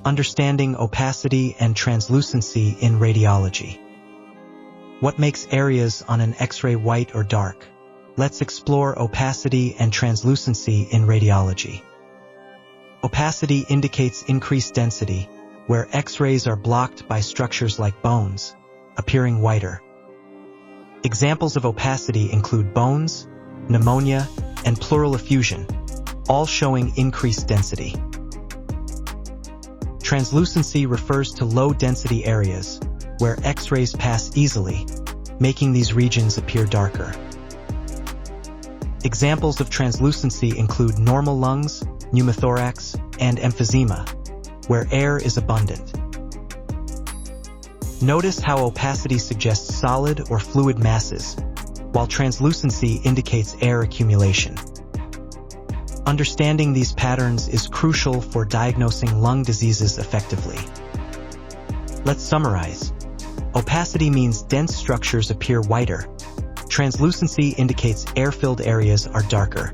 Understanding opacity and translucency in radiology. What makes areas on an X-ray white or dark? Let's explore opacity and translucency in radiology. Opacity indicates increased density, where X-rays are blocked by structures like bones, appearing whiter. Examples of opacity include bones, pneumonia, and pleural effusion, all showing increased density. Translucency refers to low-density areas, where X-rays pass easily, making these regions appear darker. Examples of translucency include normal lungs, pneumothorax, and emphysema, where air is abundant. Notice how opacity suggests solid or fluid masses, while translucency indicates air accumulation. Understanding these patterns is crucial for diagnosing lung diseases effectively. Let's summarize. Opacity means dense structures appear whiter. Translucency indicates air-filled areas are darker.